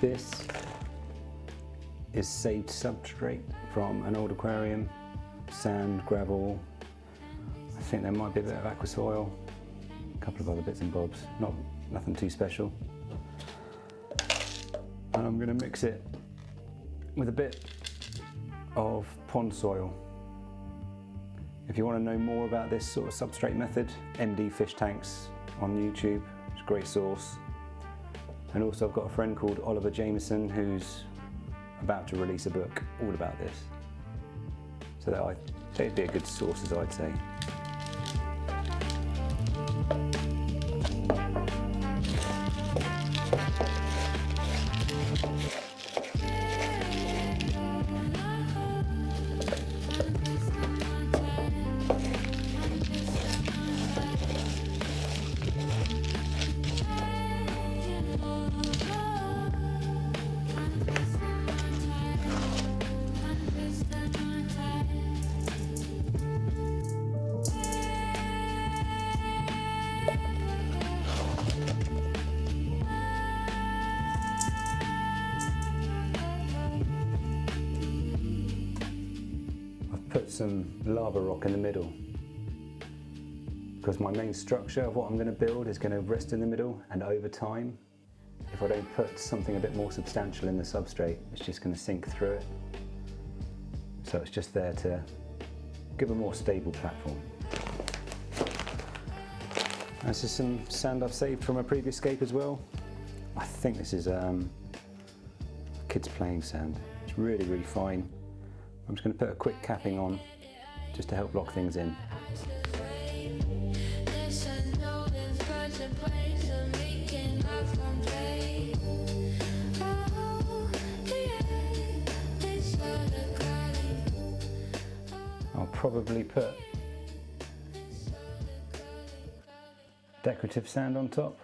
This is saved substrate from an old aquarium, sand, gravel. I think there might be a bit of aqua soil, a couple of other bits and bobs, nothing too special. And I'm going to mix it with a bit of pond soil. If you want to know more about this sort of substrate method, MD Fish Tanks on YouTube, it's a great source. And also I've got a friend called Oliver Jameson who's about to release a book all about this. So that they'd be a good sources, I'd say. Put some lava rock in the middle because my main structure of what I'm going to build is going to rest in the middle, and over time, if I don't put something a bit more substantial in the substrate, it's just going to sink through it. So it's just there to give a more stable platform. This is some sand I've saved from a previous scape as well. I think this is kids playing sand. It's really, really fine. I'm just going to put a quick capping on just to help lock things in. I'll probably put decorative sand on top,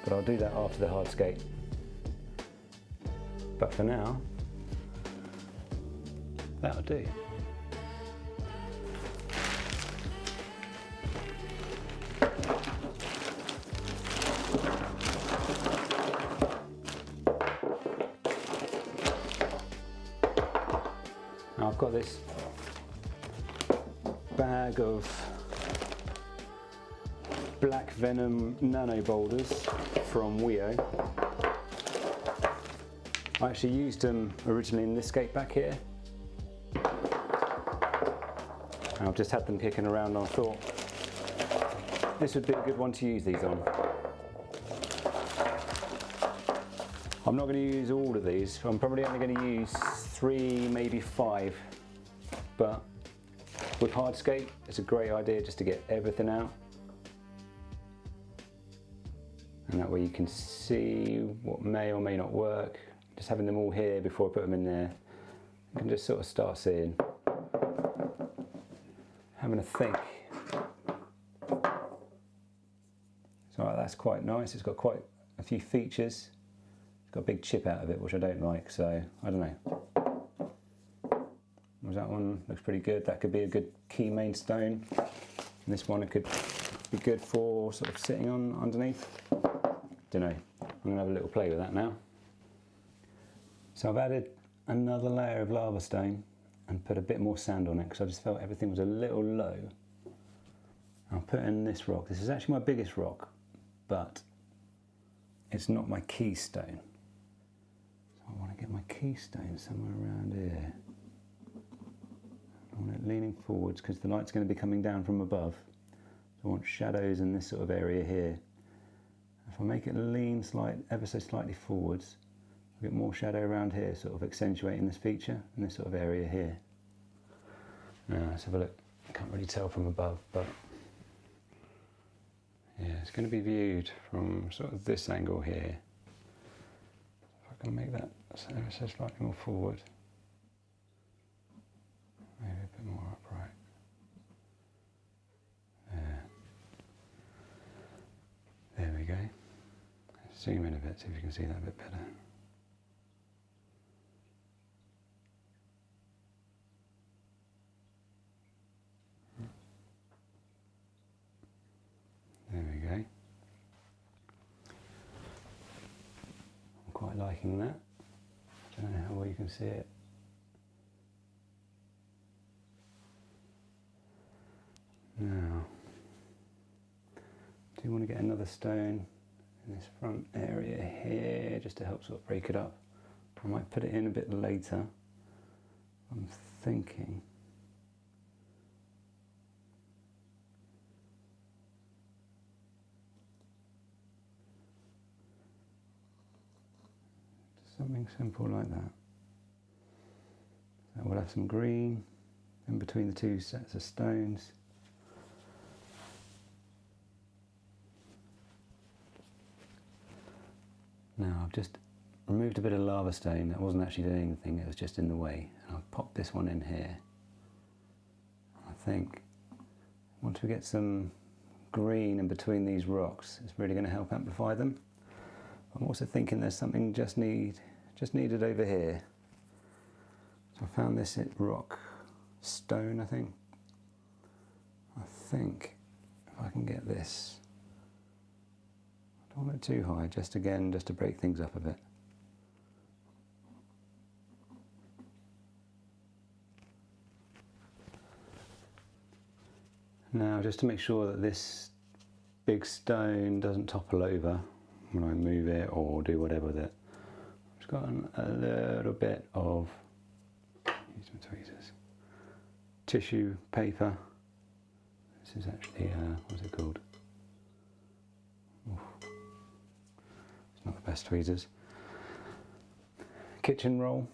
but I'll do that after the hardscape. But for now, that'll do. Now I've got this bag of black venom nano boulders from Weo. I actually used them originally in this scape back here. I've just had them kicking around and I thought this would be a good one to use these on. I'm not going to use all of these, I'm probably only going to use 3, maybe 5, but with Hardscape it's a great idea just to get everything out, and that way you can see what may or may not work. Just having them all here before I put them in there, you can just sort of start seeing, having a think. So that's quite nice. It's got quite a few features. It's got a big chip out of it, which I don't like, so I don't know. That one looks pretty good. That could be a good key main stone. And this one, it could be good for sort of sitting on underneath. Don't know. I'm gonna have a little play with that now. So I've added another layer of lava stone and put a bit more sand on it because I just felt everything was a little low. I'll put in this rock. This is actually my biggest rock, but it's not my keystone. So I want to get my keystone somewhere around here. I want it leaning forwards because the light's going to be coming down from above. So I want shadows in this sort of area here. If I make it lean ever so slightly forwards, I'll get more shadow around here, sort of accentuating this feature in this sort of area here. Now let's have a look. I can't really tell from above, but yeah, it's going to be viewed from sort of this angle here. If I can make that ever so slightly more forward, maybe a bit more upright. There we go. Zoom in a bit, see if you can see that a bit better. There we go. liking that. I don't know how well you can see it. Now, do you want to get another stone in this front area here just to help sort of break it up? I might put it in a bit later. I'm thinking something simple like that. So we'll have some green in between the two sets of stones. Now I've just removed a bit of lava stone that wasn't actually doing anything, it was just in the way. And I've popped this one in here. I think once we get some green in between these rocks, it's really going to help amplify them. I'm also thinking there's something just needed over here. So I found this at rock stone, I think. I think if I can get this, I don't want it too high, just to break things up a bit. Now, just to make sure that this big stone doesn't topple over when I move it or do whatever with it, I've just got a little bit of, use my tweezers, tissue paper. This is actually, what's it called? Oof. It's not the best tweezers. Kitchen roll.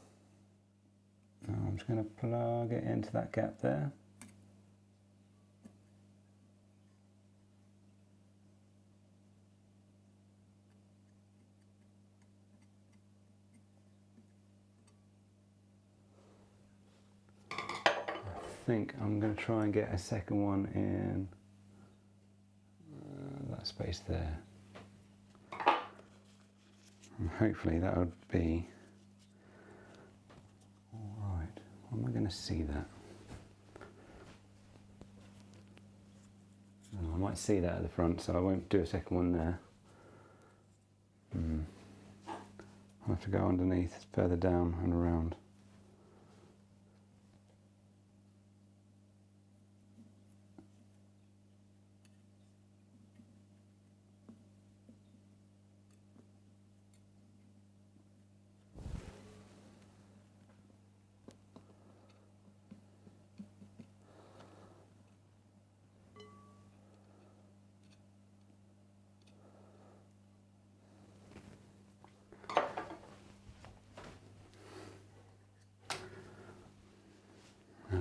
Now I'm just going to plug it into that gap there. I think I'm going to try and get a second one in that space there. And hopefully that would be alright. Am I going to see that? Oh, I might see that at the front, so I won't do a second one there. I'll have to go underneath, further down and around.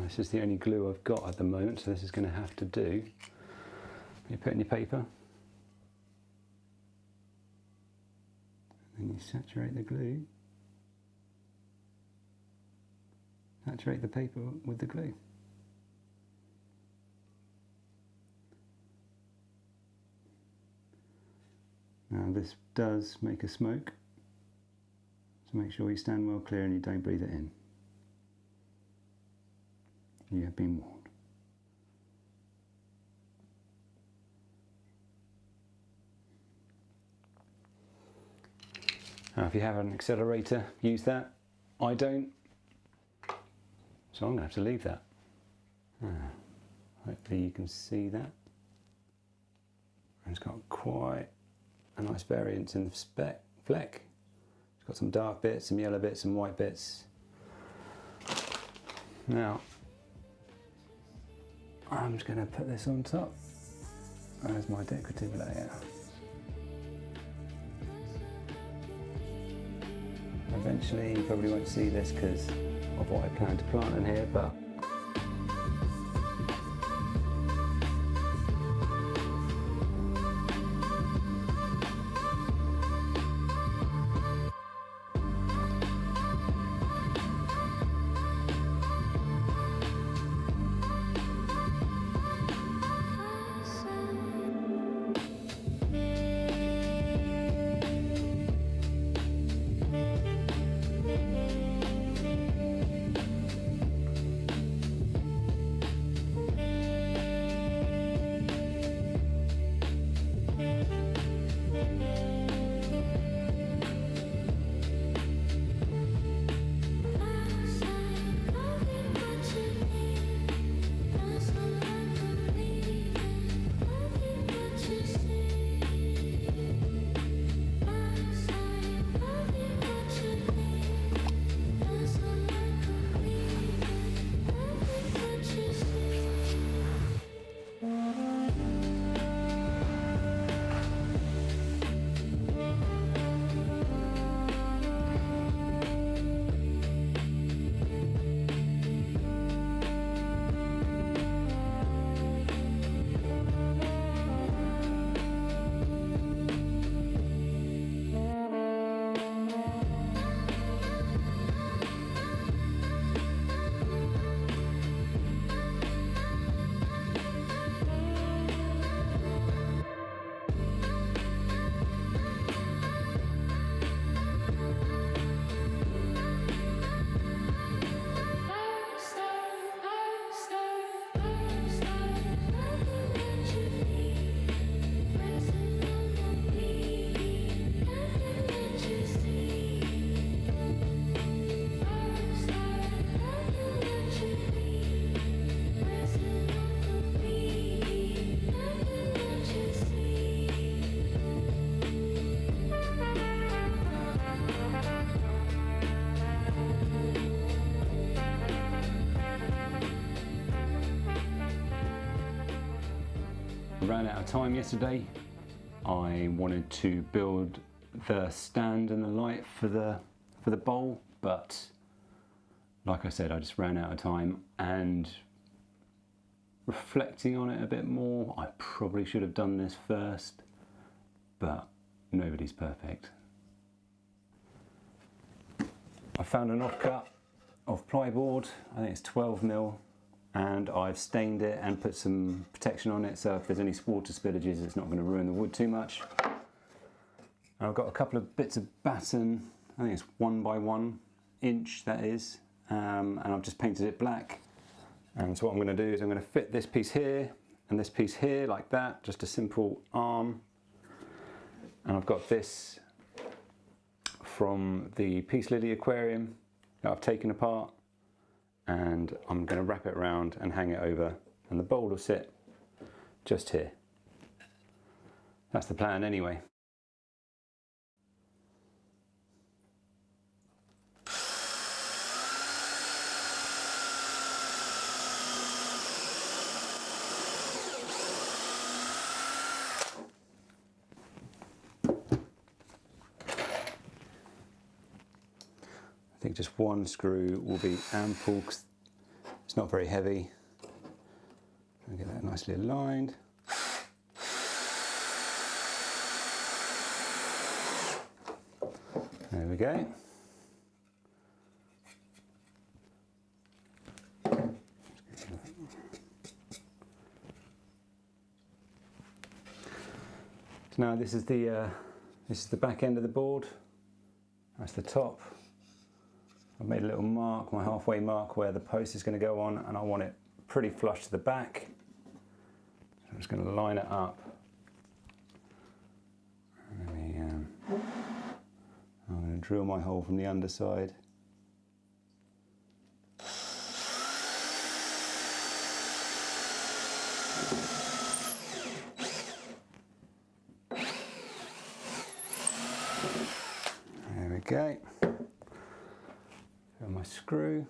This is the only glue I've got at the moment, so this is going to have to do. You put in your paper, and then you saturate the glue. Saturate the paper with the glue. Now this does make a smoke, so make sure you stand well clear and you don't breathe it in. You have been warned. Now, if you have an accelerator, use that. I don't, so I'm going to have to leave that. Hopefully you can see that. It's got quite a nice variance in the fleck. It's got some dark bits, some yellow bits, some white bits. Now, I'm just going to put this on top as my decorative layer. Eventually you probably won't see this because of what I plan to plant in here, but ran out of time yesterday. I wanted to build the stand and the light for the bowl, but like I said, I just ran out of time, and reflecting on it a bit more, I probably should have done this first, but nobody's perfect. I found an offcut of plyboard, I think it's 12mm, and I've stained it and put some protection on it, so if there's any water spillages it's not going to ruin the wood too much. And I've got a couple of bits of batten, I think it's 1 by 1 inch that is, and I've just painted it black. And so what I'm going to do is I'm going to fit this piece here and this piece here like that, just a simple arm. And I've got this from the Peace Lily aquarium that I've taken apart, and I'm going to wrap it around and hang it over, and the bowl will sit just here. That's the plan anyway. I think just one screw will be ample, 'cause it's not very heavy. I'll get that nicely aligned. There we go. So now this is the back end of the board. That's the top. I've made a little mark, my halfway mark, where the post is going to go on, and I want it pretty flush to the back. So I'm just going to line it up. I'm going to drill my hole from the underside. There we go. My screw.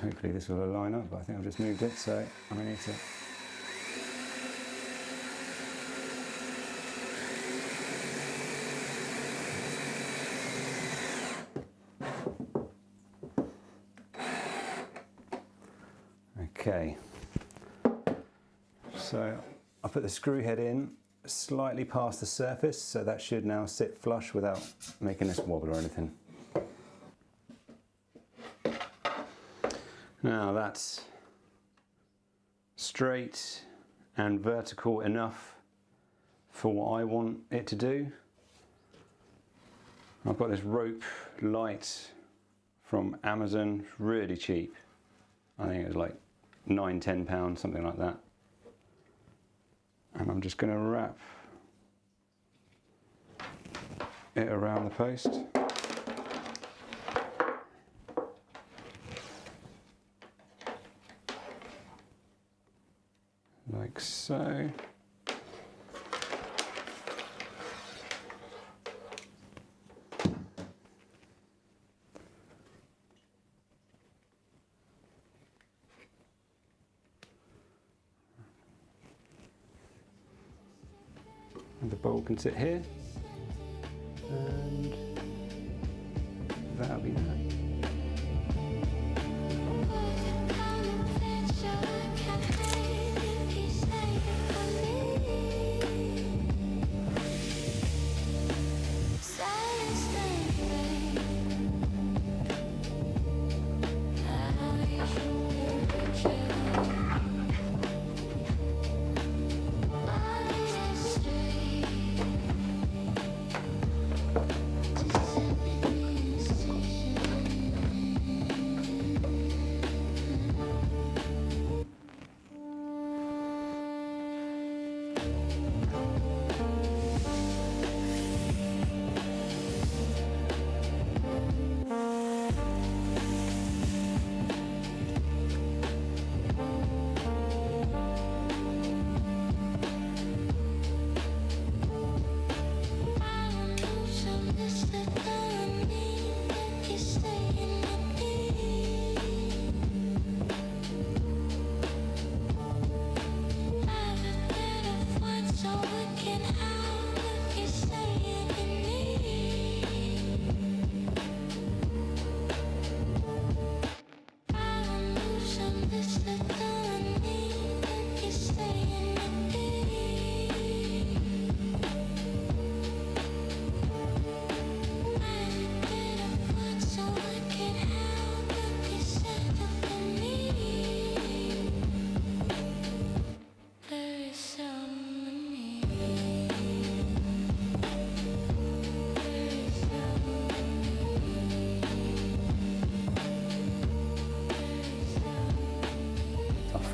Hopefully this will line up, but I think I've just moved it, so I'm going to need to. Okay, so I put the screw head in slightly past the surface, so that should now sit flush without making this wobble or anything. Now that's straight and vertical enough for what I want it to do. I've got this rope light from Amazon, really cheap. I think it was like £9–10, something like that. And I'm just going to wrap it around the post. Like so. And the bowl can sit here, and that'll be that.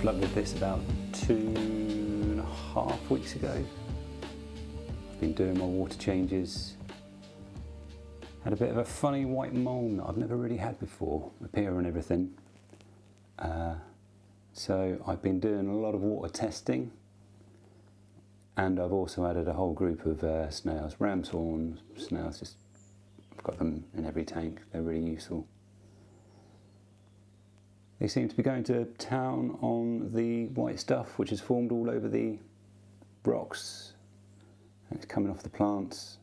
flooded this about 2.5 weeks ago. I've been doing my water changes. Had a bit of a funny white mould that I've never really had before, appear and everything. So I've been doing a lot of water testing, and I've also added a whole group of snails, ram's horn snails. Just I've got them in every tank. They're really useful. They seem to be going to town on the white stuff which is formed all over the rocks, and it's coming off the plants.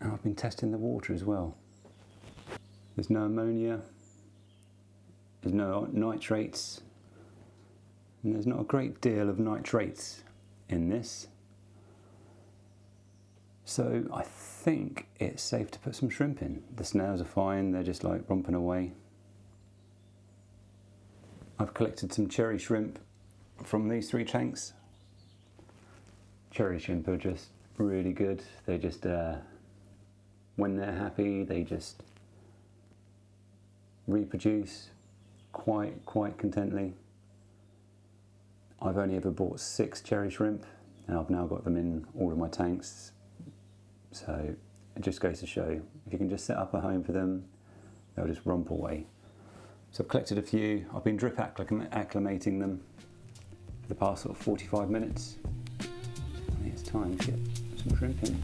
And I've been testing the water as well. There's no ammonia, there's no nitrates, and there's not a great deal of nitrates in this. So I think it's safe to put some shrimp in. The snails are fine, they're just like romping away. I've collected some cherry shrimp from these 3 tanks. Cherry shrimp are just really good. They just, when they're happy, they just reproduce quite contently. I've only ever bought 6 cherry shrimp, and I've now got them in all of my tanks. So it just goes to show, if you can just set up a home for them, they'll just romp away. So I've collected a few. I've been drip acclimating them for the past sort of 45 minutes. I think it's time to get some shrimp in.